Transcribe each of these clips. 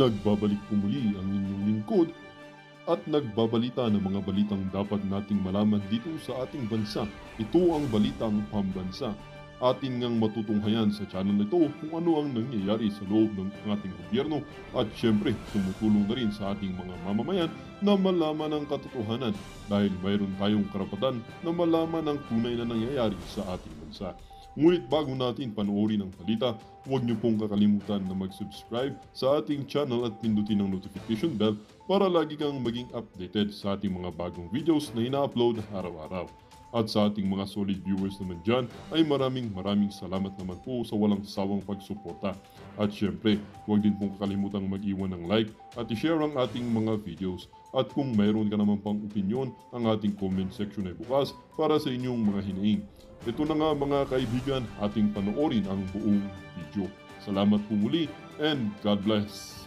Nagbabalik po muli ang inyong lingkod at nagbabalita ng mga balitang dapat nating malaman dito sa ating bansa. Ito ang Balitang Pambansa. Atin ngang matutunghayan sa channel na ito kung ano ang nangyayari sa loob ng ating gobyerno at syempre tumutulong na rin sa ating mga mamamayan na malaman ang katotohanan dahil mayroon tayong karapatan na malaman ang tunay na nangyayari sa ating bansa. Ngunit bago natin panoorin ang balita, huwag niyo pong kakalimutan na mag-subscribe sa ating channel at pindutin ang notification bell para lagi kang maging updated sa ating mga bagong videos na ina-upload araw-araw. At sa ating mga solid viewers naman dyan ay maraming salamat naman po sa walang sawang pagsuporta. At syempre, huwag din pong kakalimutan mag-iwan ng like at i-share ang ating mga videos. At kung mayroon ka naman pang opinion, ang ating comment section ay bukas para sa inyong mga hinaing. Ito na nga mga kaibigan, ating panoorin ang buong video. Salamat po muli and God bless!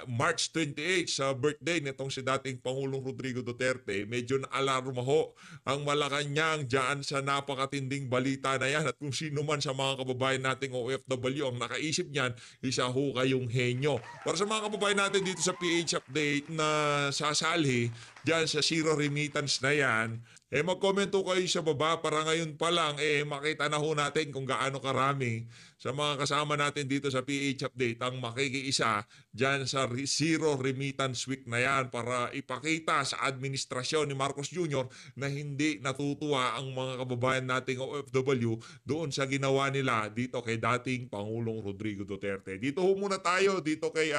March 28 sa birthday nitong si dating Pangulong Rodrigo Duterte, medyo na-alarma ho ang Malacanang dyan sa napakatinding balita na yan. At kung sino man sa mga kababayan nating OFW ang nakaisip niyan, isa ho kayong henyo. Para sa mga kababayan natin dito sa PH Update na sasali dyan sa zero remittance na yan, mag-comment ho kayo sa baba para ngayon pa lang makita na ho natin kung gaano karami sa mga kasama natin dito sa PH Update ang makikiisa dyan sa Zero Remittance Week na yan para ipakita sa administrasyon ni Marcos Jr. na hindi natutuwa ang mga kababayan nating OFW doon sa ginawa nila dito kay dating Pangulong Rodrigo Duterte. Dito ho muna tayo, dito kay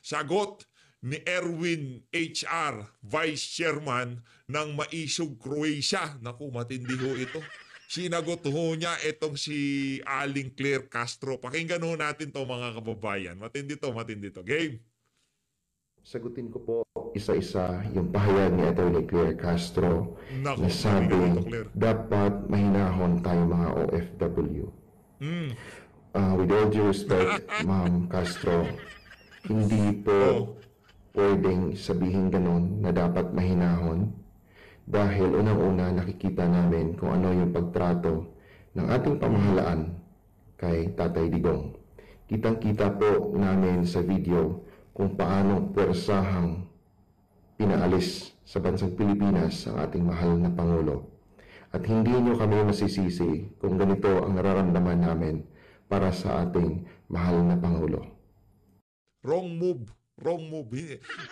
sagot ni Erwin HR, Vice Chairman ng Maisog Croatia. Naku, matindi ho ito. Sinagot ho niya itong si Aling Claire Castro. Pakinggan ho natin to mga kababayan. Matindi to. Game. Sagutin ko po isa-isa yung pahayag ni Atty. Claire Castro Naku, na sabing Claire. dapat mahinahon tayo mga OFW. With all due respect, Ma'am Castro, hindi po pwedeng sabihin ganun na dapat mahinahon dahil unang-una nakikita namin kung ano yung pagtrato ng ating pamahalaan kay Tatay Digong. Kitang-kita po namin sa video kung paano puwersahang pinaalis sa bansang Pilipinas ang ating mahal na Pangulo. At hindi nyo kami masisisi kung ganito ang nararamdaman namin para sa ating mahal na Pangulo. Wrong move.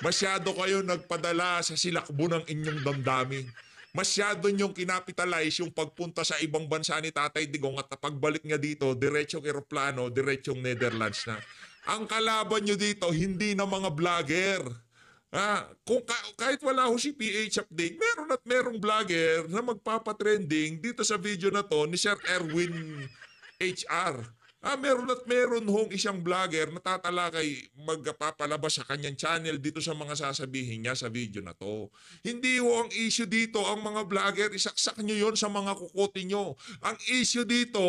Masyado kayo nagpadala sa silakbo ng inyong damdamin. Masyado nyong kinapitalize yung pagpunta sa ibang bansa ni Tatay Digong at pagbalik niya dito, diretsong eroplano, diretsong Netherlands na. Ang kalaban nyo dito, hindi na mga vlogger. Kung kahit wala ho si PH Update, merong vlogger na magpapatrending dito sa video na to ni Sir Erwin HR. Meron hong isang vlogger na tatalakay magpapalabas sa kanyang channel dito sa mga sasabihin niya sa video na to. Hindi ho ang issue dito ang mga vlogger, isaksak nyo yon sa mga kukote nyo. Ang issue dito,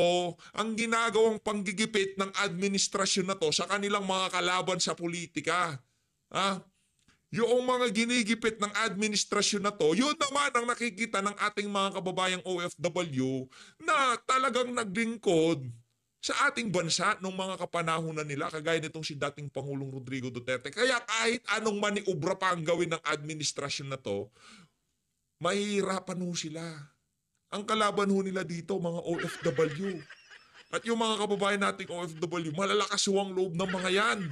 ang ginagawang panggigipit ng administrasyon na to sa kanilang mga kalaban sa politika. Yung mga ginigipit ng administrasyon na to, yun naman ang nakikita ng ating mga kababayang OFW na talagang naglingkod sa ating bansa nung mga kapanahunan nila, kagaya nitong si dating Pangulong Rodrigo Duterte. Kaya kahit anong maniubra pa ang gawin ng administrasyon na to, mahihirapan ho sila. Ang kalaban ho nila dito, mga OFW. At yung mga kababayan nating OFW, malalakas ho ang loob ng mga yan.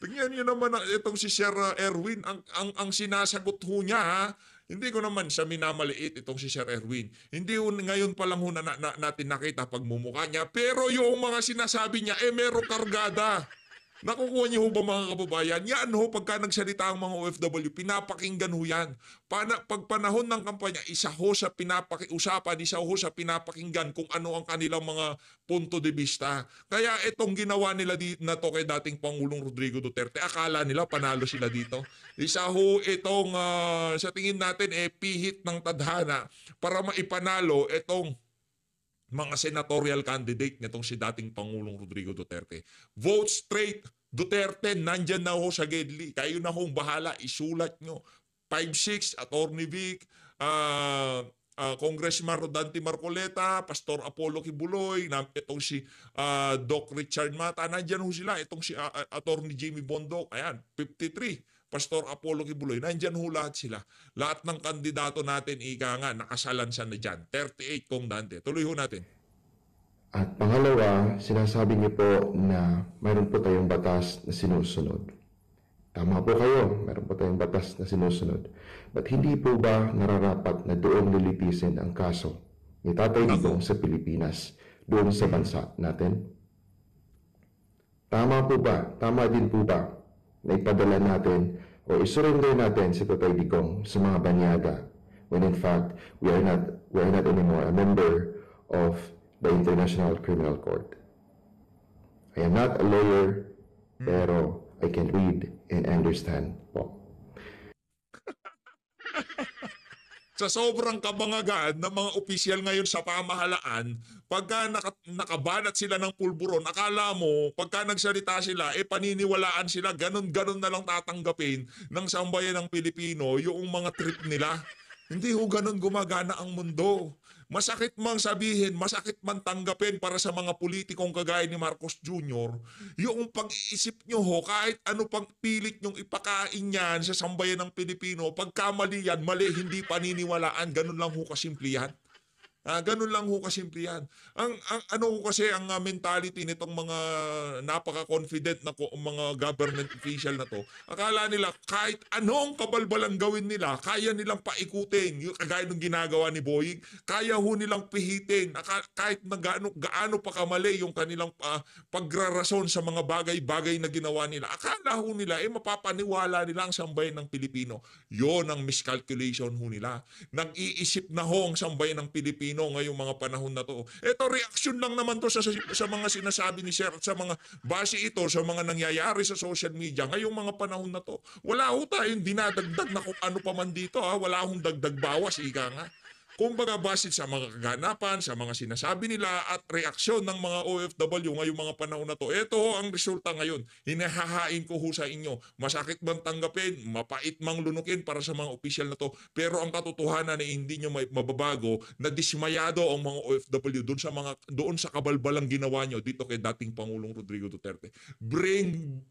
Tingnan nyo naman itong si Sir Erwin, ang sinasagot ho niya, hindi ko naman siya minamaliit itong si Sir Erwin. Hindi ngayon pa lang ho natin nakita pagmumukha niya. Pero yung mga sinasabi niya, merong kargada. Nakukuha niyo ho ba mga kababayan? Yan ho, pagka nagsalita ang mga OFW, pinapakinggan ho yan. Pag panahon ng kampanya, isa ho sa pinapakiusapan, isa ho sa pinapakinggan kung ano ang kanilang mga punto de vista. Kaya itong ginawa nila na to kay dating Pangulong Rodrigo Duterte, akala nila panalo sila dito. Isa ho itong, sa tingin natin, pihit ng tadhana para maipanalo itong mga senatorial candidate nitong si dating Pangulong Rodrigo Duterte. Vote straight, Duterte, nandyan na ho sa Gedli. Kayo na hong bahala, isulat nyo. 5-6, Atty. Vic, Congressman Rodante Marcoleta, Pastor Apollo Kibuloy, itong si Doc Richard Mata, nandyan ho sila. Itong si Atty. Jimmy Bondoc, ayan, 53. Pastor Apollo Kibuloy, nandyan ho lahat sila. Lahat ng kandidato natin, ika nga, nakasalansan na dyan. 38 kong Dante. Tuloy ho natin. At pangalawa, sinasabi niyo po na mayroon po tayong batas na sinusunod. Tama po kayo, mayroon po tayong batas na sinusunod. But hindi po ba nararapat na doon lilipisin ang kaso ni Tatay Digong sa Pilipinas, doon sa bansa natin? Tama po ba? Tama din po ba na ipadala natin o isurrender natin si Tatay Digong sa mga banyaga when in fact we are not anymore a member of the International Criminal Court? I am not a lawyer, pero I can read and understand po. Sa sobrang kabangagan ng mga opisyal ngayon sa pamahalaan, pagka nakabanat sila ng pulburon, akala mo, pagka nagsalita sila, paniniwalaan sila, ganun-ganun na lang tatanggapin ng sambayan ng Pilipino yung mga trip nila. Hindi ho ganun gumagana ang mundo. Masakit mang sabihin, masakit man tanggapin para sa mga politikong kagaya ni Marcos Jr., yung pag-iisip nyo ho, kahit ano pang pilit nyong ipakain yan sa sambayan ng Pilipino, pagkamali yan, mali, hindi paniniwalaan, ganun lang ho kasimple yan. Ganun lang ho kasimple yan. Ang ano ho kasi ang mentality nitong mga napaka-confident na mga government official na to, akala nila kahit anong kabalbalang gawin nila, kaya nilang paikutin. Yung kagaya ng ginagawa ni Boying, kaya ho nilang pihitin. Kahit na gaano pa kamali yung kanilang pagrarason sa mga bagay-bagay na ginawa nila. Akala ho nila, mapapaniwala nila ang sambayan ng Pilipino. Yon ang miscalculation ho nila. Nag-iisip na ho ang sambayan ng Pilipino ngayong mga panahon na to. Ito, reaksyon lang naman to sa mga sinasabi ni Sir, sa mga base ito, sa mga nangyayari sa social media ngayong mga panahon na to. Wala ho tayong dinadagdag na kung ano pa man dito. Wala hong dagdag bawas, ika nga. Kumbaga base sa mga kaganapan, sa mga sinasabi nila at reaksyon ng mga OFW ngayong mga panahon na to. Ito ho ang resulta ngayon. Hinahahain ko ho sa inyo. Masakit bang tanggapin, mapait mang lunukin para sa mga opisyal na to. Pero ang katotohanan ay hindi nyo mababago na dismayado ang mga OFW doon sa kabalbalang ginawa nyo dito kay dating Pangulong Rodrigo Duterte. Bring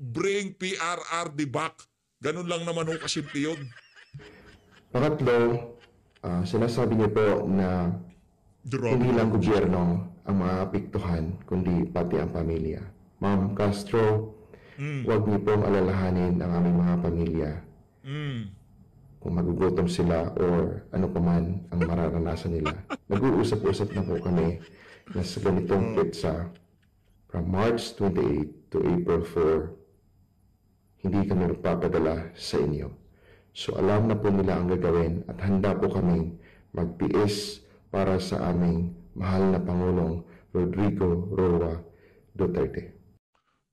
PRRD back. Ganun lang naman ho kasimple yun. Pangatlo, sinasabi niyo po na hindi lang gobyerno ang maapektuhan, kundi pati ang pamilya. Ma'am Castro, huwag niyo pong alalahanin ang aming mga pamilya. Kung magugutom sila or ano pa man ang mararanasan nila. Nag-uusap-usap na po kami na sa ganitong petsa from March 28 to April 4, hindi kami magpapadala sa inyo. So alam na po nila ang gagawin at handa po kaming magtiis para sa aming mahal na Pangulong Rodrigo Roa Duterte.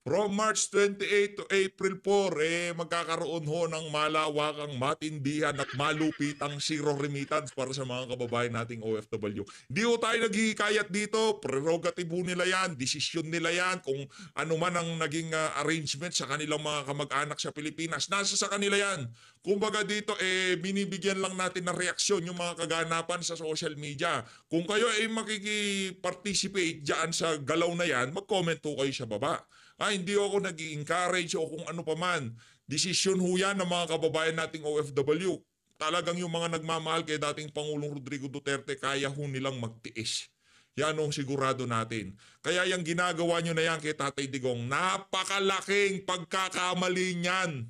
From March 28 to April 4, magkakaroon ho ng malawakang matindihan at malupitang zero remittance para sa mga kababayan nating OFW. Di ho tayo naghihikayat dito, prerogative ho nila yan, desisyon nila yan, kung ano man ang naging arrangement sa kanilang mga kamag-anak sa Pilipinas, nasa sa kanila yan. Kumbaga dito, binibigyan lang natin ng reaksyon yung mga kaganapan sa social media. Kung kayo ay makikiparticipate dyan sa galaw na yan, mag-comment ho kayo sa baba. Hindi ako nag-i-encourage o kung ano pa man. Desisyon ho yan ng mga kababayan nating OFW. Talagang yung mga nagmamahal kay dating Pangulong Rodrigo Duterte, kaya ho nilang magtiis. Yan ang sigurado natin. Kaya yung ginagawa nyo na yan kay Tatay Digong, napakalaking pagkakamali niyan.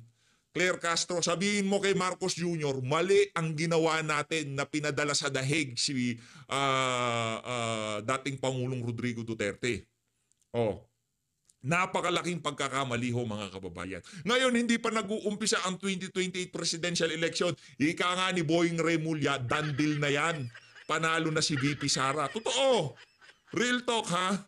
Claire Castro, sabihin mo kay Marcos Jr., mali ang ginawa natin na pinadala sa dahig si dating Pangulong Rodrigo Duterte. Napakalaking pagkakamali ho mga kababayan. Ngayon, hindi pa nag-uumpisa ang 2028 presidential election. Ika nga ni Boying Remulla, done deal na yan. Panalo na si VP Sara. Totoo. Real talk ha.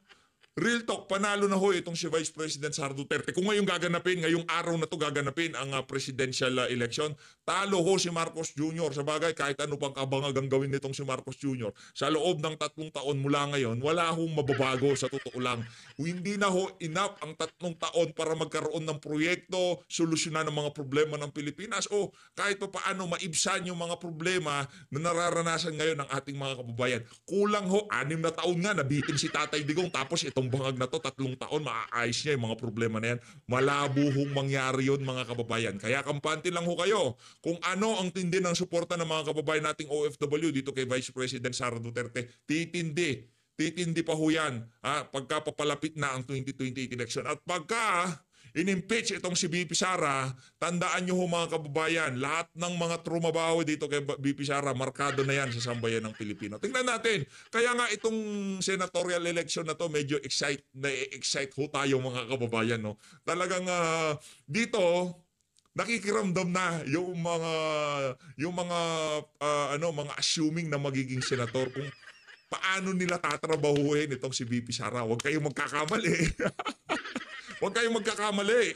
Real talk, panalo na ho itong si Vice President Sara Duterte. Kung ngayong gaganapin, ngayong araw na to gaganapin ang presidential election, talo ho si Marcos Jr. Sa bagay, kahit ano pang kabangagang gawin nitong si Marcos Jr. Sa loob ng 3 taon mula ngayon, wala hong mababago sa totoo lang. Hindi na ho enough ang 3 taon para magkaroon ng proyekto, solusyonan ng mga problema ng Pilipinas o kahit pa paano maibsan yung mga problema na nararanasan ngayon ng ating mga kababayan. Kulang ho, 6 na taon nga, nabitin si Tatay Digong, tapos itong bangag na to, 3 taon, maaayos niya yung mga problema na yan. Malabo hong mangyari yun, mga kababayan. Kaya kampante lang ho kayo kung ano ang tindi ng suporta ng mga kababayan nating OFW dito kay Vice President Sara Duterte. Titindi pa ho yan pagka papalapit na ang 2028 election. At pagka in-impeach itong si BP Sara, tandaan nyo ho mga kababayan, lahat ng mga trumabaho dito kay BP Sara, markado na yan sa sambayan ng Pilipino. Tingnan natin, kaya nga itong senatorial election na to, medyo excite ho tayo mga kababayan. No? Talagang dito, nakikiramdam na yung mga assuming na magiging senator kung paano nila tatrabahuhin itong si BP Sara. Huwag kayong magkakamali. Huwag kayong magkakamali.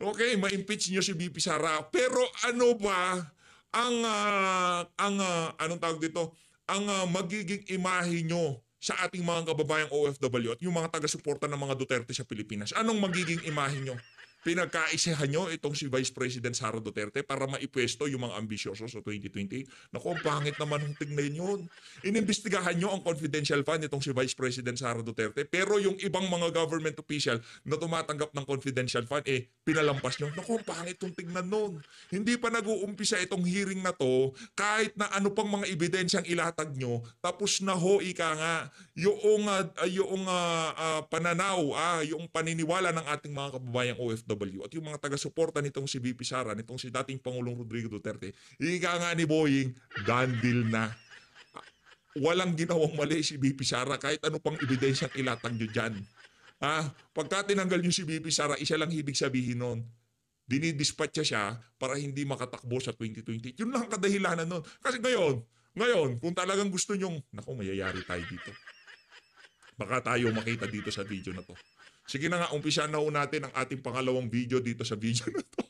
Okay, ma-impeach niyo si BP Sara. Pero ano ba ang anong tawag dito? Ang magiging imahe nyo sa ating mga kababayang OFW at yung mga taga-suporta ng mga Duterte sa Pilipinas? Anong magiging imahe nyo? Pinagkaisahan nyo itong si Vice President Sara Duterte para maipwesto yung mga ambisyoso sa 2020. Naku, ang pangit naman ang tignan yun. Inimbestigahan nyo ang confidential fund itong si Vice President Sara Duterte, pero yung ibang mga government official na tumatanggap ng confidential fund, pinalampas nyo. Naku, ang pangit yung tignan nun. Hindi pa nag-uumpisa itong hearing na to, kahit na ano pang mga ebidensyang ilatag nyo, tapos na ho, ika nga, yung pananaw, yung paniniwala ng ating mga kababayang OFW at yung mga taga-suporta nitong si BP Sara, nitong si dating Pangulong Rodrigo Duterte, ika nga ni Boying, done deal na. Walang ginawang mali si BP Sara kahit ano pang ebidensyang ilatag nyo dyan. Pagka tinanggal nyo si BP Sara, isa lang ibig sabihin nun, dinidispatcha siya para hindi makatakbo sa 2020. Yun lang kadahilanan nun. Kasi ngayon, kung talagang gusto nyong, naku, mayayari tayo dito. Baka tayo makita dito sa video na to. Sige na nga, umpisa na ho natin ang ating pangalawang video dito sa video na to.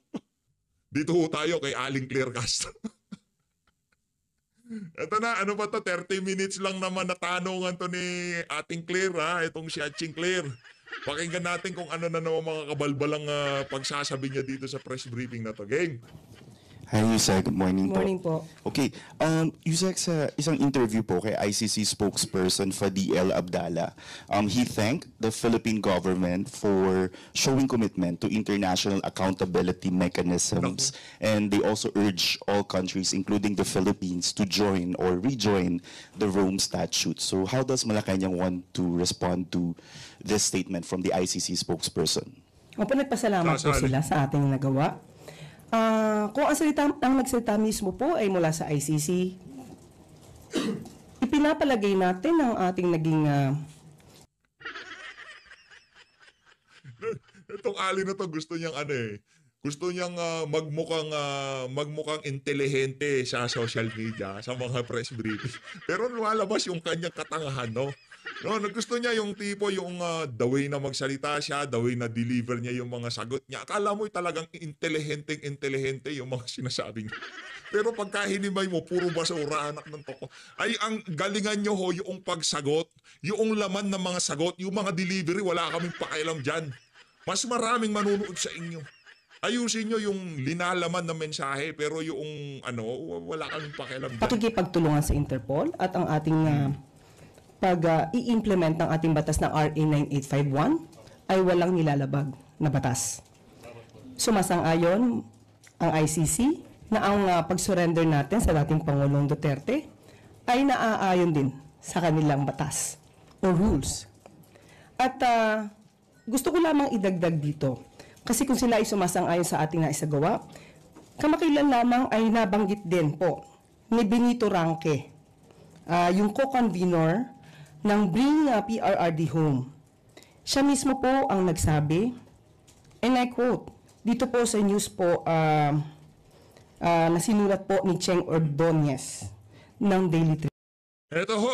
Dito ho tayo kay Aling Claire Castro. Ito na, ano ba to? 30 minutes lang naman na tanungan to ni ating Claire, itong si Atching Claire. Pakinggan natin kung ano na naman mga kabalbalang pagsasabi niya dito sa press briefing na to. Game! Hi, Yusek. Good morning po. Morning po. Okay. Yusek, sa isang interview po kay ICC spokesperson Fadil Abdallah, he thanked the Philippine government for showing commitment to international accountability mechanisms, and they also urge all countries, including the Philippines, to join or rejoin the Rome Statute. So how does Malacanang want to respond to this statement from the ICC spokesperson? Opo, nagpasalamat po sila sa ating nagawa. Kung ang nagsalita mismo po ay mula sa ICC, ipinapalagay natin ang ating naging... Itong Ali na to, gusto niyang gusto niyang magmukhang intelihente sa social media, sa mga press briefing. Pero lumalabas yung kanyang katangahan, no? No, gusto niya yung tipo, yung the way na magsalita siya, the way na deliver niya yung mga sagot niya. Akala mo talagang intelihente yung mga sinasabi niya. Pero pagka hinimay mo, puro basura, anak ng toko. Ay, ang galingan nyo ho, yung pagsagot, yung laman ng mga sagot, yung mga delivery, wala kaming pakialam dyan. Mas maraming manunood sa inyo. Ayusin nyo yung linalaman ng mensahe, pero yung wala kaming pakialam dyan. Pakikipagtulungan sa Interpol at ang ating pag-i-implement ng ating batas ng RA 9851 ay walang nilalabag na batas. Sumasang-ayon ang ICC na ang pag-surrender natin sa dating Pangulong Duterte ay naaayon din sa kanilang batas o rules. At gusto ko lamang idagdag dito, kasi kung sila ay sumasang-ayon sa ating naisagawa, kamakailan lamang ay nabanggit din po ni Benito Ranque, yung co-convener ng Bring PRRD Home. Siya mismo po ang nagsabi, and I quote, dito po sa news po na sinulat po ni Cheng Ordonez ng Daily Tribune. Ito ho,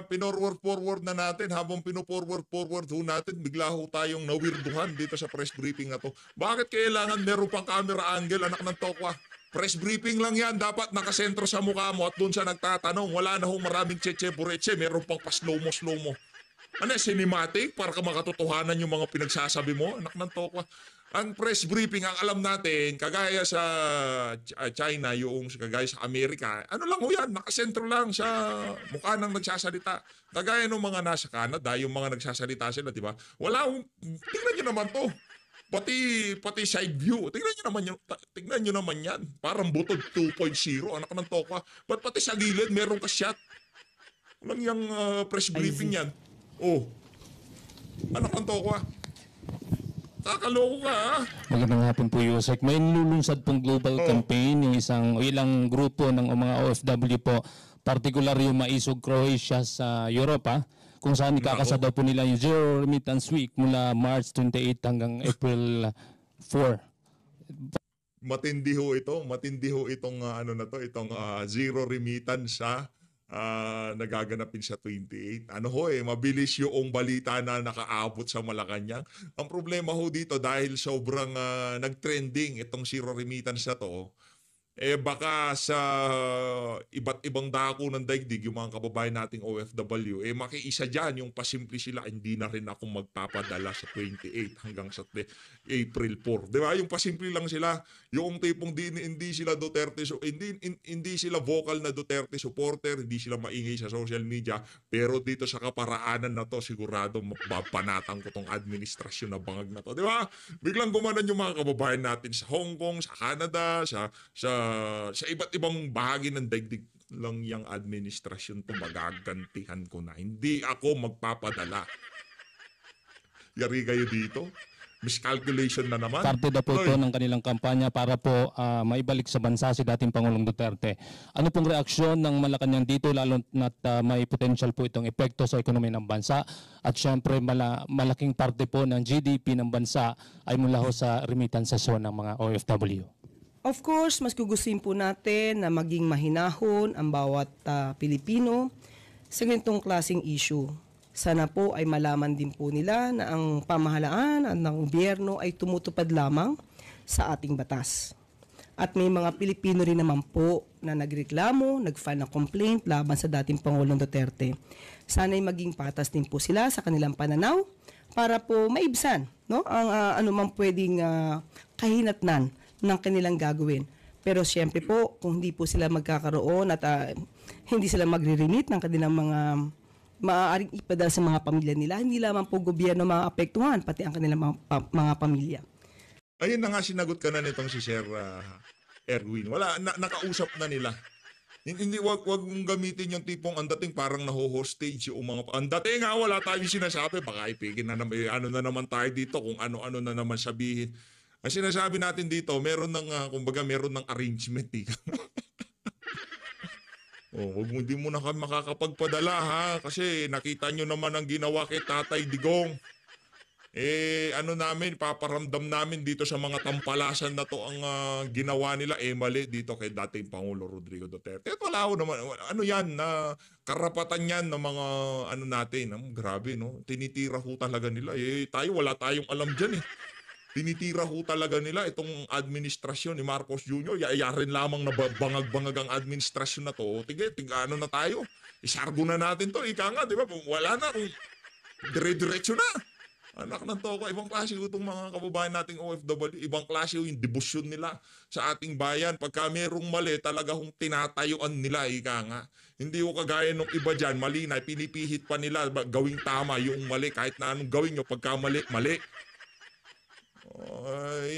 pinorward-forward na natin. Habang pinoforward-forward ho natin, bigla ho tayong nawirduhan dito sa press briefing na to. Bakit kailangan meron pang camera angle, anak ng tokwa? Press briefing lang yan, dapat nakasentro sa mukha mo at doon siya nagtatanong. Wala na ho maraming cheche-bureche, meron pang pa-slow-mo. Ano, cinematic? Para ka makatotohanan yung mga pinagsasabi mo, anak ng tokwa. Ang press briefing, ang alam natin, kagaya sa China, yung kagaya sa Amerika, ano lang ho yan, nakasentro lang sa mukha ng nagsasalita. Kagaya ng mga nasa Canada, yung mga nagsasalita sila, di ba? Wala, tingnan nyo naman to. Pati side view, tingnan nyo naman yan. Parang butod 2.0, anak ng tokwa. Ba't pati sa gilid, meron ka shot? Walang yung press briefing yan. Oh, anak ng tokwa. Kakaloko ka, ha? Magandang hapon po, Yusek. May nilulunsad pong global campaign yung ilang grupo ng mga OFW po, particular yung Maisog Croatia sa Europa, kung saan ikakasa daw po nila yung Zero Remittance Week mula March 28 hanggang April 4. Matindi ho itong zero remittance sa nagaganapin sa 28. Mabilis yung balita na nakaabot sa Malacanang. Ang problema ho dito dahil sobrang nagtrending itong zero remittance na to, baka sa iba't ibang dako ng daigdig, yung mga kababayan nating OFW, makiisa dyan yung pasimple sila, hindi na rin ako magpapadala sa 28 hanggang sa April 4. Di ba? Yung pasimple lang sila, yung tipong hindi sila Duterte, hindi sila vocal na Duterte supporter, hindi sila maingay sa social media, pero dito sa kaparaanan na to, sigurado mapapanatang ko tong administrasyon na bangag na to. Di ba? Biglang gumanan yung mga kababayan natin sa Hong Kong, sa Canada, sa iba't ibang bahagi ng daigdig lang yung administrasyon to, magagantihan ko na. Hindi ako magpapadala. Yari kayo dito. Miscalculation na naman. Parte na po ito ng kanilang kampanya para po maibalik sa bansa si dating Pangulong Duterte. Ano pong reaksyon ng Malacanang dito, lalo na't may potential po itong epekto sa ekonomiya ng bansa at syempre malaking parte po ng GDP ng bansa ay mula ho sa remittances ng mga OFW. Of course, mas gugustuhin po natin na maging mahinahon ang bawat Pilipino sa ganitong klaseng issue. Sana po ay malaman din po nila na ang pamahalaan at ng gobyerno ay tumutupad lamang sa ating batas. At may mga Pilipino rin naman po na nagreklamo, nag-file ng complaint laban sa dating Pangulong Duterte. Sana ay maging patas din po sila sa kanilang pananaw para po maibsan, no, ang anumang pwedeng kahinatnan ng kanilang gagawin. Pero siyempre po, kung hindi po sila magkakaroon at hindi sila magre-remit ng kanilang mga maaaring ipadala sa mga pamilya nila, hindi lamang po gobyerno maapektuhan, pati ang kanilang mga pamilya. Ayun na nga, sinagot ka na nitong si Sir Erwin. Wala, nakausap na nila. Hindi, wag mong gamitin yung tipong ang dating parang naho-hostage yung mga... Ang dating nga, wala tayong sinasabi. Baka ipigin na naman, ano na naman tayo dito, kung ano-ano na naman sabihin. Ang sinasabi natin dito, meron ng arrangement. Hindi mo na kami makakapagpadala, ha? Kasi nakita nyo naman ang ginawa kay Tatay Digong. Paparamdam namin dito sa mga tampalasan na to ang ginawa nila, mali dito kay dating Pangulo Rodrigo Duterte. Wala ho naman, na karapatan yan ng mga natin. Grabe, no? Tinitira ho talaga nila. Wala tayong alam dyan, Tinitira ho talaga nila itong administrasyon ni Marcos Jr. Yayarin lamang na bangag-bangag ang administrasyon na to. Ano na tayo? Isargo na natin to. Ika nga, di ba? Wala na. Dire-diretso na. Anak ng toko, ibang klase ho itong mga kababayan nating OFW. Ibang klase ho yung debosyon nila sa ating bayan. Pagka merong mali, talaga hong tinatayuan nila. Ika nga. Hindi ho kagaya nung iba dyan, mali na. Pinipihit pa nila gawing tama yung mali. Kahit na anong gawin nyo, pagka mali.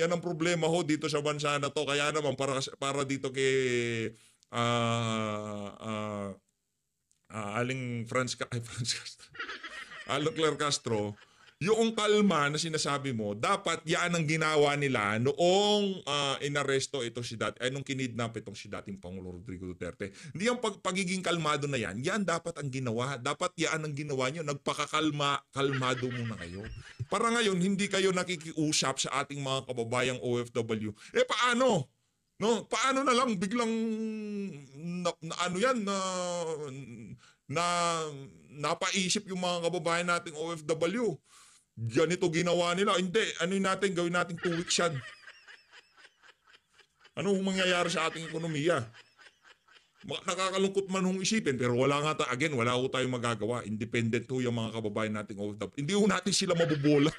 Yan ang problema ho dito sa bansa na to. Kaya naman para dito kay Aling Claire Castro, yung kalma na sinasabi mo, dapat yan ang ginawa nila noong inaresto nung kinidnap itong si dating Pangulo Rodrigo Duterte. Hindi yung pagiging kalmado na yan dapat ang ginawa. Dapat yan ang ginawa nyo. Kalmado muna kayo. Para ngayon, hindi kayo nakikiusap sa ating mga kababayang OFW. Paano? No, paano na lang biglang na napaisip yung mga kababayan nating OFW. Ganito ginawa nila. Hindi, ano yun natin, gawin natin 2 weeks yan. Ano mangyayari sa ating ekonomiya? Nakakalungkot man hong isipin, pero wala nga again, wala ho tayong magagawa. Independent ho yung mga kababayan nating OFW. Hindi ho natin sila mabubola.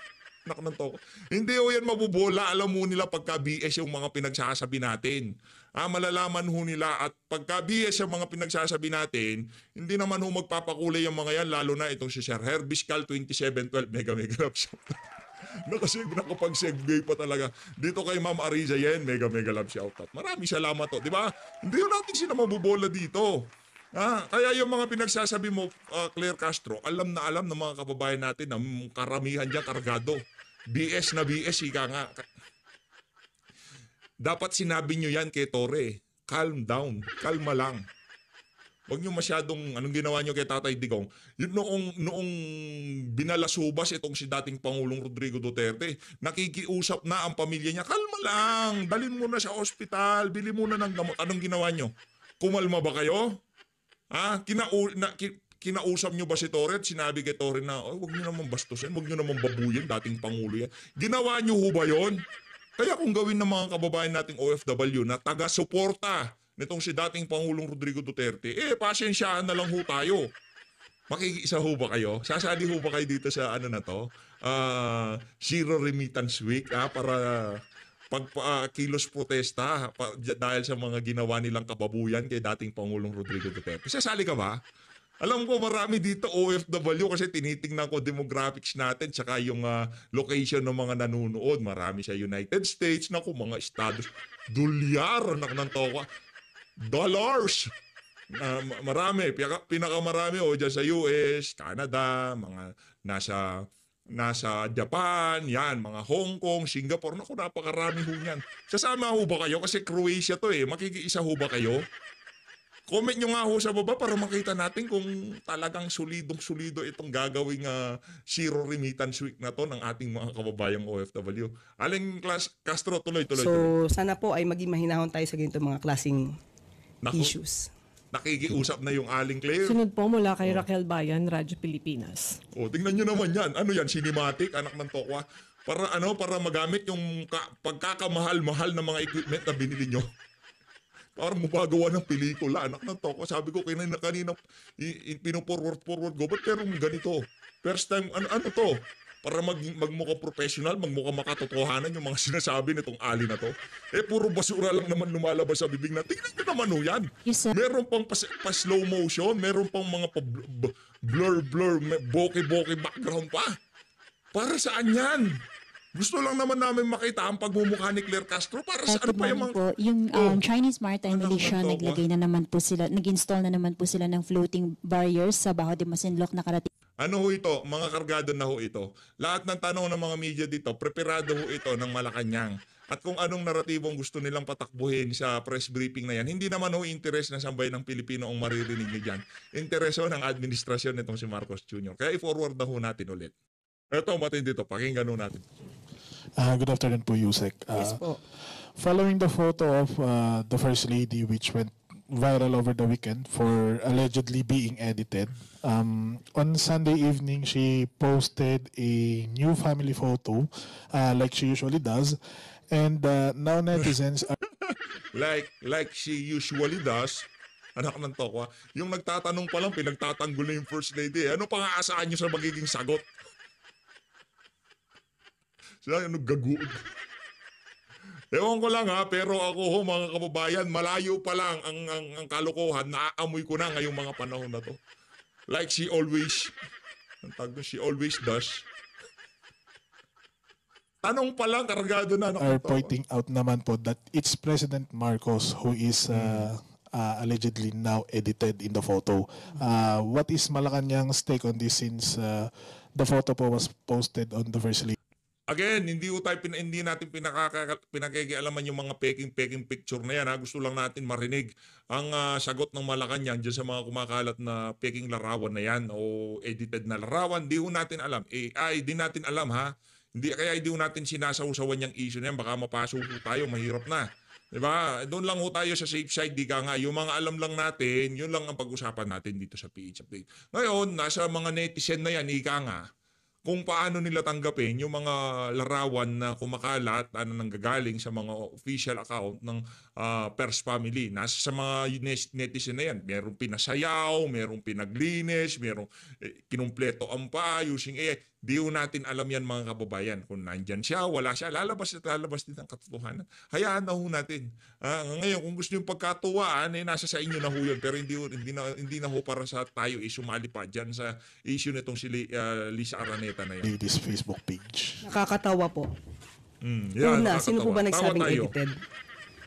Nak ng toko. Hindi ho yan mabubola. Alam mo nila pagka BS yung mga pinagsasabi natin. Malalaman ho nila at pagka BS yung mga pinagsasabi natin, hindi naman ho magpapakulay yung mga yan, lalo na itong si Sir Herbiscal 2712 Mega Love Shout. Nakapag-segue pa talaga. Dito kay Ma'am Ariza yan, Mega Love Shoutout. Maraming salamat to, di ba? Hindi ho natin sila mabubola dito. Kaya yung mga pinagsasabi mo, Claire Castro, alam na alam ng mga kababayan natin na karamihan dyan kargado. BS na BS, ika nga. Dapat sinabi nyo yan kay Torre. Calm down. Kalma lang. Huwag nyo masyadong, anong ginawa nyo kay Tatay Digong? Yun noong binalasubas itong si dating Pangulong Rodrigo Duterte, nakikiusap na ang pamilya niya, kalma lang, dalhin mo na sa ospital, bili mo na ng gamot. Anong ginawa nyo? Kumalma ba kayo? Kinausap nyo ba si Torre at sinabi kay Torre na, huwag nyo naman bastusin, huwag nyo naman babuyin, dating Pangulo yan. Ginawa nyo ho ba yun? Kaya kung gawin ng mga kababayan nating OFW na taga-suporta nitong si dating Pangulong Rodrigo Duterte, pasensyaan na lang ho tayo. Makikiisa ho ba kayo? Sasali ho ba kayo dito sa ano na to? Zero Remittance Week para pagkilos protesta dahil sa mga ginawa nilang kababuyan kay dating Pangulong Rodrigo Duterte. Sasali ka ba? Alam ko marami dito OFW kasi tinitingnan ko demographics natin tsaka yung location ng mga nanonood. Marami sa United States, naku, mga estados, dolyar, dollars. Marami, pinakamarami dyan sa US, Canada, mga nasa Japan, yan, mga Hong Kong, Singapore, naku, napakarami ho yan. Sasama ho ba kayo? Kasi Croatia to makikiisa ho ba kayo? Comment nyo nga ho sa baba para makita natin kung talagang solidong-solido itong gagawing Zero Remittance Week na to ng ating mga kababayang OFW. Aling Castro, tuloy. So, sana po ay maging mahinahon tayo sa ganito mga klaseng issues. Nakikiusap na yung Aling Claire. Sunod po mula kay Raquel Bayan, Radyo Pilipinas. Tingnan nyo naman yan. Ano yan? Cinematic, anak ng tokwa. Para magamit yung pagkakamahal-mahal na mga equipment na binili nyo. Para mapagawa ng pelikula, anak ng toko. Sabi ko kanina pino-forward ko, ba't merong ganito? First time, ano to? Para magmukha professional, magmukha makatotohanan yung mga sinasabi nitong Ali na to. Puro basura lang naman lumalabas sa bibig na. Tingnan nyo naman yan. Yes, sir. Meron pang pa-slow motion, meron pang mga blur, bokeh background pa. Para saan yan? Gusto lang naman namin makita ang pagmumukha ni Claire Castro para sa ano pa yung mga... Po, yung Chinese Maritime Militia, naglagay na naman po sila, nag-install na naman po sila ng floating barriers sa Bajo de Masinloc na karating. Ano ho ito? Mga kargado na ho ito. Lahat ng tanong ng mga media dito, preparado ho ito ng Malacanang. At kung anong naratibong gusto nilang patakbuhin sa press briefing na yan, hindi naman ho interes ng sambay ng Pilipino ang maririnig niyo dyan. Interes ho ng administrasyon nitong si Marcos Jr. Kaya i-forward na ho natin ulit. Ito, matindi dito. Pakinggan ho natin. Good afternoon po, Yusek. Yes po. Following the photo of the First Lady which went viral over the weekend for allegedly being edited, on Sunday evening she posted a new family photo like she usually does, and now netizens are... like she usually does, anak ng tokwa, yung nagtatanong pa lang, pinagtatanggol na yung First Lady. Ano pang aasaan nyo sa magiging sagot? Sila yung gaguod. Ewan ko lang pero ako ho mga kababayan, malayo pa lang ang kalokohan, naaamoy ko na ngayong mga panahon na to. Like she always does. Tanong pa lang, kargado na. Are pointing out naman po that it's President Marcos who is allegedly now edited in the photo. What is Malacanang's take on this since the photo po was posted on the First Lady? Again, hindi natin pinakakialaman yung mga peking picture na yan. Gusto lang natin marinig ang sagot ng Malacanang dyan sa mga kumakalat na peking larawan na yan o edited na larawan. Di ho natin alam. Di natin alam ha. Kaya hindi ho natin sinasawsawan yung issue na yan. Baka mapasok tayo, mahirap na. Diba? Doon lang ho tayo sa safe side, di ka nga. Yung mga alam lang natin, yun lang ang pag-usapan natin dito sa PH Update. Ngayon, nasa mga netizen na yan, ika nga, kung paano nila tanggapin yung mga larawan na kumakalat nanggagaling sa mga official account ng Pers Family. Nasa sa mga netizen na yan, merong pinasayaw, merong pinaglinis, merong kinumpleto ang pa using AI. Di ho natin alam yan mga kababayan. Kung nandyan siya, wala siya, lalabas at lalabas din ang katotohanan. Hayaan na ho natin. Ngayon, kung gusto yung pagkatuwaan, nasa sa inyo na ho yun. Pero hindi na ho para sa tayo sumali pa dyan sa issue nitong si Lisa Araneta na yan. Ladies Facebook page. Nakakatawa po. Yan, Una, sino po ba nakakatawa. nagsabing Tawa tayo. edited?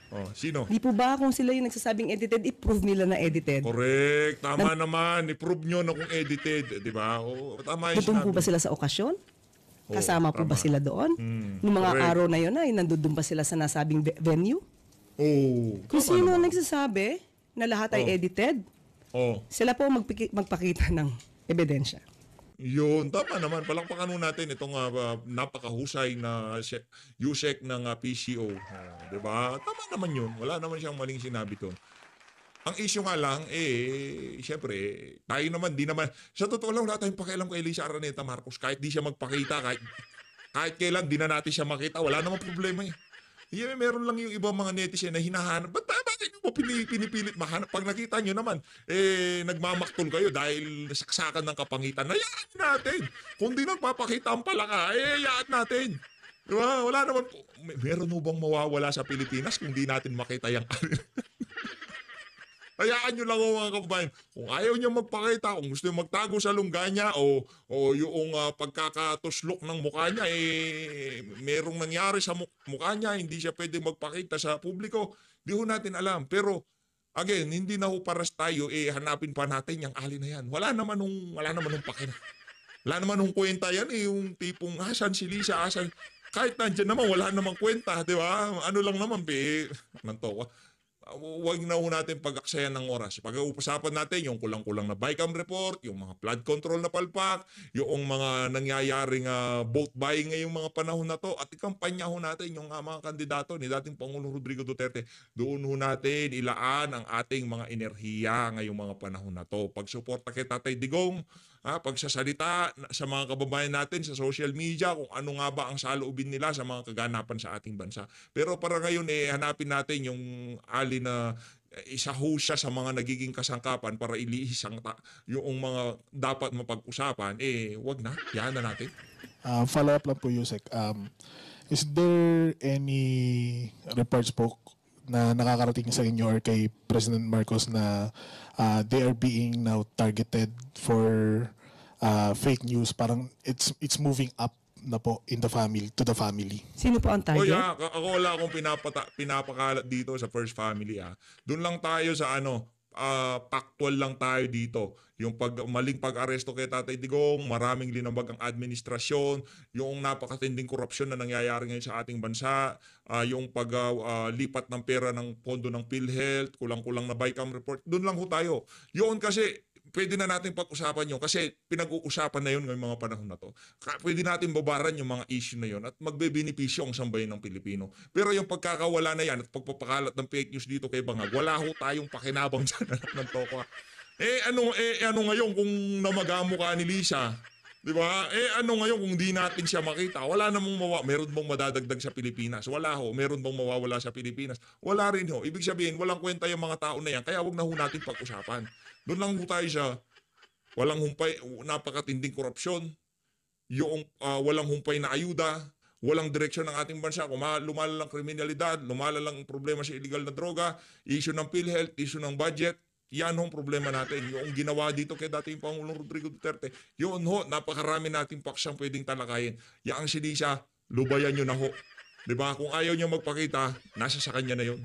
Oh, sino? Di po ba kung sila yung nagsasabing edited, i-prove nila na edited? Correct. Tama naman. I-prove nyo na kung edited. Di ba? Tama yung Doon po sinabi. ba sila sa okasyon? Kasama po ba tama. sila doon? Noong mga correct. araw na yun ay nandun ba sila sa nasabing venue? Kung Tama sino naman. nagsasabi na lahat ay edited, sila po magpakita ng ebidensya. Yun, tama naman. Palakpakan ho natin itong napakahusay na USEC ng PCO. Diba? Tama naman yun. Wala naman siyang maling sinabi to. Ang issue nga lang, siyempre, tayo naman, di naman, sa totoo lang, wala tayong pakialam kay Lisa Araneta Marcos. Kahit di siya magpakita, kahit kailan, di na natin siya makita, wala namang problema eh. Meron lang yung ibang mga netizen na hinahanap. Bakit mo pinipilit mahanap? Pag nakita nyo naman, nagmamaktol kayo dahil nasaksakan ng kapangitan. Hayaan natin. Kung di nagpapakita ang palaka, hayaan natin. Diba? Wala naman po. Meron mo bang mawawala sa Pilipinas kung di natin makita yung Hayaan nyo lang mga kababayan. Kung ayaw niya magpakita, kung gusto niya magtago sa lungga niya o yung pagkakatuslok ng mukha niya, merong nangyari sa mukha niya, hindi siya pwede magpakita sa publiko, di ho natin alam. Pero, again, hindi na ho paras tayo, hanapin pa natin yung ali na yan. Wala naman nung pakina. Wala naman nung kwenta yan, yung tipong, asan si Lisa, asan. Kahit nandyan naman, wala namang kwenta, di ba? Ano lang naman, nanto ka. Huwag na ho natin pag-aksayan ng oras. Pag-uusapan natin yung kulang-kulang na BICAM report, yung mga flood control na palpak, yung mga nangyayaring vote buying ngayong mga panahon na to, at ikampanya ho natin yung mga kandidato ni dating Pangulong Rodrigo Duterte. Doon ho natin ilaan ang ating mga enerhiya ngayong mga panahon na to. Pagsuporta kay Tatay Digong, pagsasalita sa mga kababayan natin sa social media kung ano nga ba ang saloobin nila sa mga kaganapan sa ating bansa. Pero para ngayon hanapin natin yung ali na isa ho siya sa mga nagiging kasangkapan para ilihis yung mga dapat mapag-usapan, wag na, yan na natin. Follow up lang po, Yusek. Is there any reports po na nakakarating sa inyo or kay President Marcos na they are being now targeted for fake news? Parang it's moving up na po to the family. Sino po ang target? Ako wala akong pinapakalat dito sa First Family. Doon lang tayo sa factual lang tayo dito. Yung maling pag-aresto kay Tatay Digong, maraming linabag ang administrasyon, yung napakatinding korupsyon na nangyayari ngayon sa ating bansa, yung paglipat ng pera ng pondo ng PhilHealth, kulang-kulang na BICAM report, doon lang ho tayo. Yun kasi, pwede na natin pag-usapan yun kasi pinag-uusapan na yun ngayong mga panahon na to. Pwede natin babaran yung mga issue na yun at magbebenepisyo ang sambayan ng Pilipino. Pero yung pagkakawala na yan at pagpapakalat ng fake news dito kay Bangag, wala ho tayong pakinabang dyan ng toko. Ano ngayon kung namagamo ka ni Lisa? Di ba? Ano ngayon kung di natin siya makita? Wala namang meron bang madadagdag sa Pilipinas? Wala ho. Meron bang mawawala sa Pilipinas? Wala rin ho. Ibig sabihin, walang kwenta yung mga tao na yan. Kaya wag na ho natin pag-usapan. Doon lang ho tayo sa walang humpay, napakatinding korupsyon, yung walang humpay na ayuda, walang direksyon ng ating bansa, kung lumalalang kriminalidad, lumalalang problema sa illegal na droga, issue ng PhilHealth, issue ng budget, yan ho ang problema natin. Yung ginawa dito kay dating Pangulong Rodrigo Duterte, yun ho, napakarami nating paksang pwedeng talakayin. Yang si Lisa, lubayan nyo na ho. Diba? Kung ayaw niya magpakita, nasa sa kanya na yun.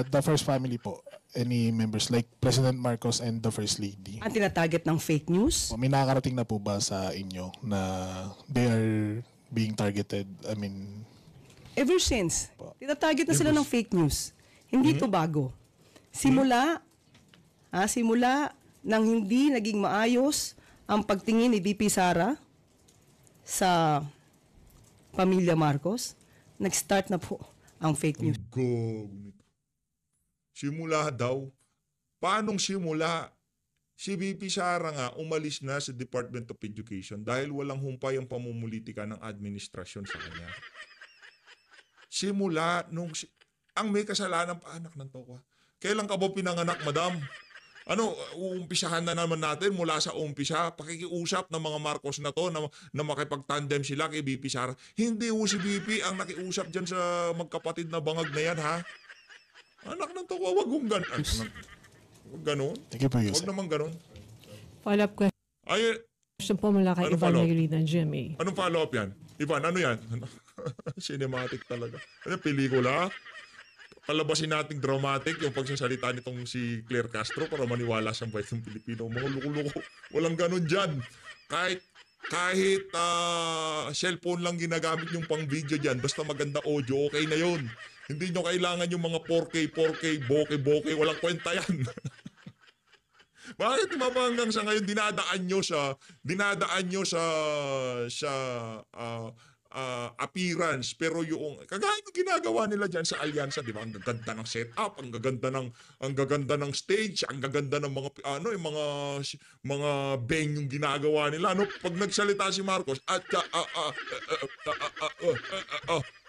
The First Family po, any members like President Marcos and the First Lady? Ang tinatarget ng fake news? May nakakarating na po ba sa inyo na they are being targeted? I mean... Ever since. Tinatarget na sila ng fake news. Hindi ito bago. Simula nang hindi naging maayos ang pagtingin ni VP Sara sa pamilya Marcos, nag-start na po ang fake news. Simula daw. Paanong simula? Si VP Sara nga umalis na sa Department of Education dahil walang humpay ang pamumulitika ng administrasyon sa kanya. Simula nung ang may kasalanan pa anak ng tokwa. Kailan ka ba pinanganak, madam? Ano, uumpisahan na naman natin mula sa umpisa, pakikiusap ng mga Marcos na to na makipag-tandem sila kay VP Sara. Hindi si VP ang nakiusap dyan sa magkapatid na bangag na yan, ha? Anak ng tokwa, wag kong ganon. Thank you po, Huwag Yusek. naman ganon. Follow-up question po mula kay Ano Ivan follow-up? Mayrina, GMA. Anong follow-up yan? Ivan, ano yan? Cinematic talaga. Ano, pelikula? Palabasin nating dramatic yung pagsasalita nitong si Claire Castro para maniwala sa bayad ng Pilipino. Mga luko-luko. Walang ganun dyan. Kahit cellphone lang ginagamit yung pang video dyan, basta maganda audio, okay na yun. Hindi nyo kailangan yung mga 4K, bokeh, walang kwenta yan. Bakit hanggang sa ngayon dinadaan nyo sa appearance, pero yung kagaya ng ginagawa nila diyan sa alyansa, di ba? Ang gaganda ng setup, ang gaganda ng stage, ang gaganda ng yung mga venue yung ginagawa nila. Ano, pag nagsalita si Marcos,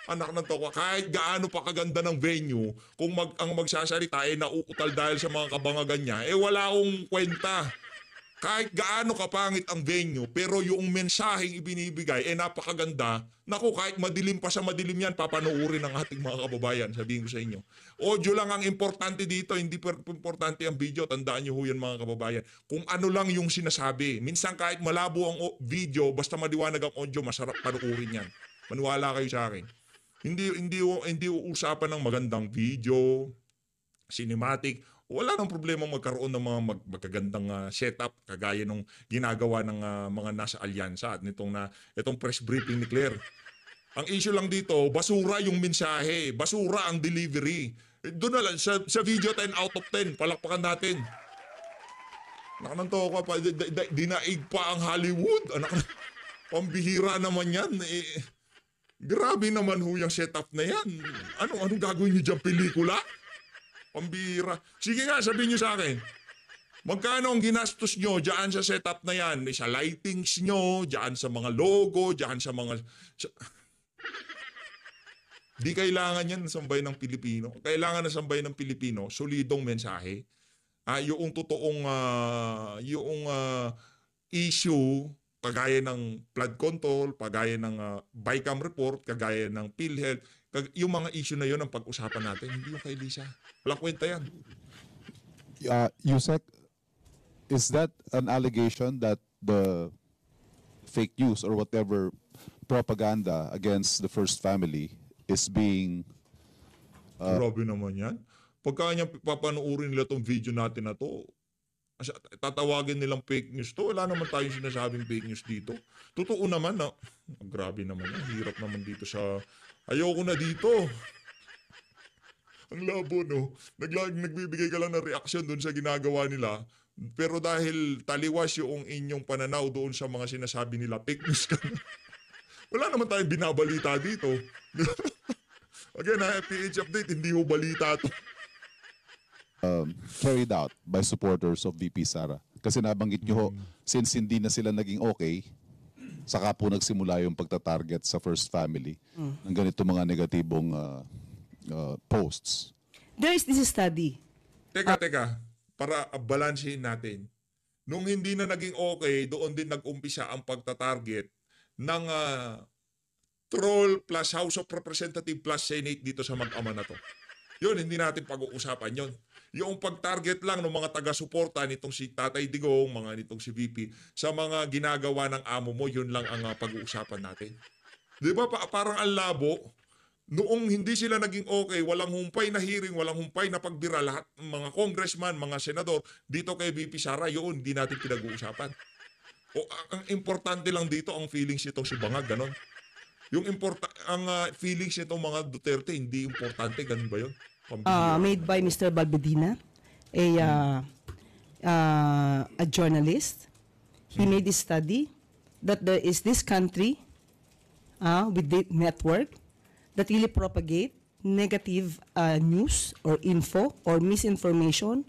anak ng tokwa, kahit gaano pa kaganda ng venue, kung ang magsasalita ay nauutal dahil sa mga kabangagan niya, wala akong kwenta. Kahit gaano kapangit ang venue, pero yung mensaheng ibinibigay, napakaganda. Naku, kahit madilim pa sa madilim yan, papanoorin ng ating mga kababayan, sabihin ko sa inyo. Audio lang ang importante dito, hindi importante ang video. Tandaan nyo ho yan mga kababayan. Kung ano lang yung sinasabi. Minsan kahit malabo ang video, basta maliwanag ang audio, masarap panoorin yan. Maniwala kayo sa akin. Hindi usapan ng magandang video, cinematic. Wala nang problema magkaroon ng mga magagandang setup kagaya nung ginagawa ng mga nasa alyansa at itong press briefing ni Claire. Ang issue lang dito, basura yung mensahe, basura ang delivery. Doon na lang, sa video 10 out of 10, palakpakan natin. Nakananto ko pa, dinaig pa ang Hollywood. Pambihira naman yan. Grabe naman ho yung setup na yan. Anong gagawin niyo dyan, pelikula? Pambira. Sige nga, sabihin niyo sa akin. Magkano ang ginastos nyo dyan sa setup na yan? Sa lightings nyo, dyan sa mga logo, dyan sa mga... Di kailangan yan sambay ng Pilipino. Kailangan na sambay ng Pilipino, solidong mensahe. Yung totoong issue, kagaya ng flood control, kagaya ng BICAM report, kagaya ng PhilHealth, yung mga issue na yun ang pag-usapan natin. Hindi yung kay Lisa. Walang kwenta yan. Yusek, is that an allegation that the fake news or whatever propaganda against the First Family is being... Grabe naman yan. Pagka niya papanoorin nila tong video natin na to, tatawagin nilang fake news to. Wala naman tayong sinasabing fake news dito. Totoo naman na, grabe naman yan. Hirap naman dito sa, ayoko na dito. Ang labo, no? Nagbibigay ka lang ng reaksyon doon sa ginagawa nila. Pero dahil taliwas yung inyong pananaw doon sa mga sinasabi nila, fake news ka. Wala naman tayong binabalita dito. Again, PH update, hindi ho balita to. Carried out by supporters of VP Sara. Kasi nabanggit nyo, since hindi na sila naging okay, saka po nagsimula yung pagtatarget sa First Family ng ganito mga negatibong posts. There is this study. Teka. Para balansehin natin. Nung hindi na naging okay, doon din nag-umpisa ang pagtatarget ng troll plus House of Representatives plus Senate dito sa mag-ama na to. Yun, hindi natin pag-uusapan yun. Yung pag-target lang ng mga taga-suporta nitong si Tatay Digong, mga nitong si VP, sa mga ginagawa ng amo mo, yun lang ang pag-uusapan natin. Di ba parang ang labo? Noong hindi sila naging okay, walang humpay na hearing, walang humpay na pagbira, lahat mga congressman, mga senador, dito kay VP Sara, yun, hindi natin pinag-uusapan. Ang importante lang dito, ang feelings nitong si Bangag, ganon. Ang feelings nitong mga Duterte, hindi importante, ganon ba yun? Made by Mr. Balbedina, a journalist. He made this study that there is this country with the network that really propagate negative news or info or misinformation.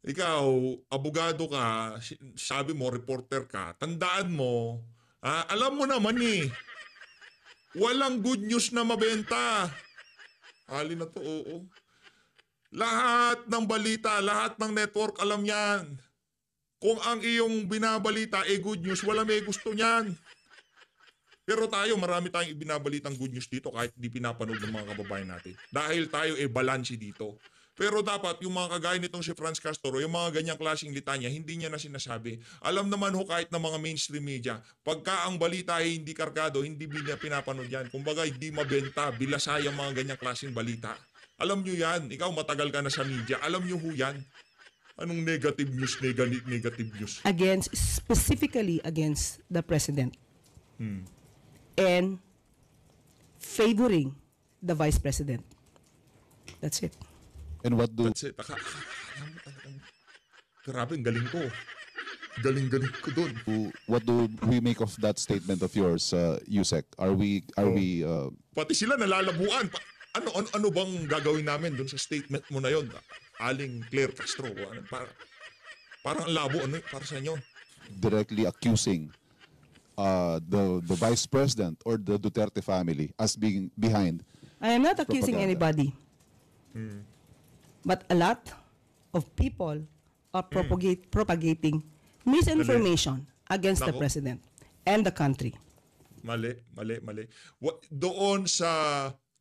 Ikaw, abogado ka, sabi mo, reporter ka, tandaan mo, alam mo naman walang good news na mabenta. Alin na to, oo. Lahat ng balita, lahat ng network, alam yan. Kung ang iyong binabalita good news, wala may gusto niyan. Pero tayo, marami tayong ibinabalitang good news dito kahit di pinapanood ng mga kababayan natin. Dahil tayo balanse dito. Pero dapat yung mga kagaya nitong si Franz Castro, yung mga ganyang klaseng litanya, hindi niya na sinasabi. Alam naman kahit ng mga mainstream media, pagka ang balita ay hindi kargado, hindi pinapanood yan. Kumbaga, hindi mabenta, bilasay ang mga ganyang klaseng balita. Alam nyo yan, ikaw matagal ka na sa media, alam nyo yan. Anong negative news, negative news? Specifically against the President. And favoring the Vice President. That's it. And what do... That's it. Alam mo talagang, grabe, galing ko. Galing ko doon. What do we make of that statement of yours, Yusek? Are we Pati sila nalalabuan. Ano bang gagawin namin doon sa statement mo na yon, Aling Claire Castro? Parang labo, para sa inyo? directly accusing the Vice President or the Duterte family as being behind? I am not accusing propaganda. anybody. But a lot of people are propagating misinformation against the Nako. President and the country. Mali. Doon sa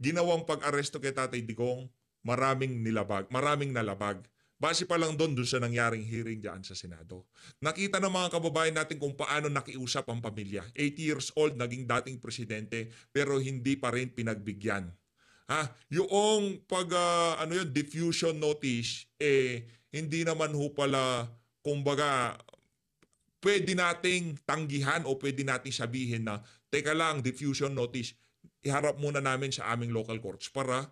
ginawang pag-aresto kay Tatay Digong, maraming nalabag. Base pa lang doon sa nangyaring hearing diyan sa Senado. Nakita ng mga kababayan natin kung paano nakiusap ang pamilya. 80 years old, naging dating presidente, pero hindi pa rin pinagbigyan. Yung diffusion notice, hindi naman pala, kumbaga, pwede nating tanggihan o pwede nating sabihin na, teka lang, diffusion notice, iharap muna namin sa aming local courts para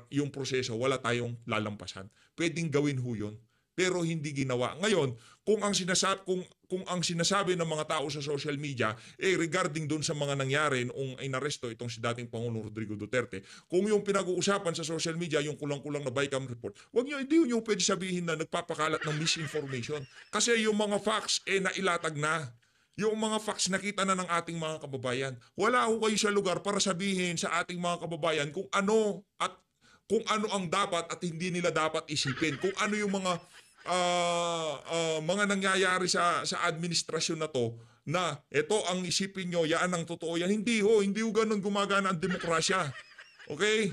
yung proseso, wala tayong lalampasan. Pwedeng gawin yun, pero hindi ginawa. Ngayon, kung ang sinasabi ng mga tao sa social media, regarding dun sa mga nangyari nung inaresto itong si dating Pangulong Rodrigo Duterte, kung yung pinag-uusapan sa social media, yung kulang-kulang na BICAM report, hindi nyo pwede sabihin na nagpapakalat ng misinformation. Kasi yung mga facts, nailatag na. Yung mga facts nakita na ng ating mga kababayan. Wala kayo sa lugar para sabihin sa ating mga kababayan kung ano ang dapat at hindi nila dapat isipin. Kung ano yung mga nangyayari sa administrasyon na to, na ito ang isipin nyo, yan ang totoo yan. Hindi ganun gumagana ang demokrasya. Okay?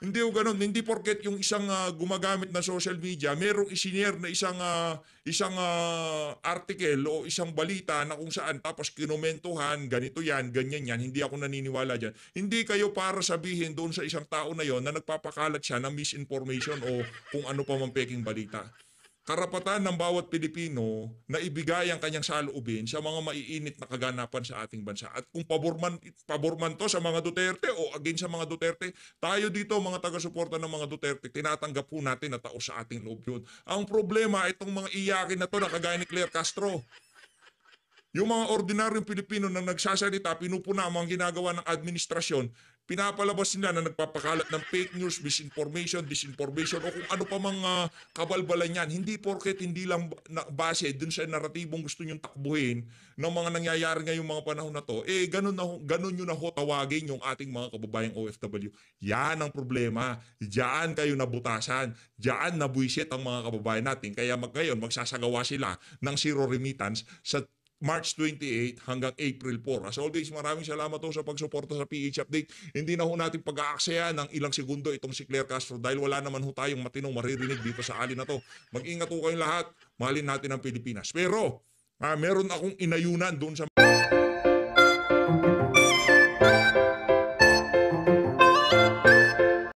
Hindi ganun. Hindi porket yung isang gumagamit na social media, merong isinare na isang article o isang balita na kung saan tapos kinomentuhan, ganito yan, ganyan yan, hindi ako naniniwala dyan. Hindi kayo para sabihin doon sa isang tao na yon na nagpapakalat siya ng misinformation o kung ano pa mang peking balita. Karapatan ng bawat Pilipino na ibigay ang kanyang saloobin sa mga maiinit na kaganapan sa ating bansa. At kung paborman to sa mga Duterte o against sa mga Duterte, tayo dito mga taga-suporta ng mga Duterte, tinatanggap po natin na tao sa ating loob yun. Ang problema, itong mga iyakin na to na kagaya ni Claire Castro. Yung mga ordinaryong Pilipino na nagsasalita, pinupuna ang mga ginagawa ng administrasyon, pinapalabas nila na nagpapakalat ng fake news, misinformation, disinformation o kung ano pa mga kabalbalan yan. Hindi porket hindi lang base dun sa naratibong gusto nyong takbuhin ng mga nangyayari ngayong mga panahon na to, ganun nyo na tawagin yung ating mga kababayang OFW. Yan ang problema. Diyan kayo nabutasan. Diyan nabuisit ang mga kababayan natin. Kaya ngayon magsasagawa sila ng zero remittance sa March 28 hanggang April 4. As always, maraming salamat sa pagsuporta sa PH Update. Hindi na natin pag-aaksaya ng ilang segundo itong si Claire Castro dahil wala naman tayong matinong maririnig dito sa alin na to. Mag-ingat kayong lahat. Mahalin natin ang Pilipinas. Pero, meron akong inayunan doon sa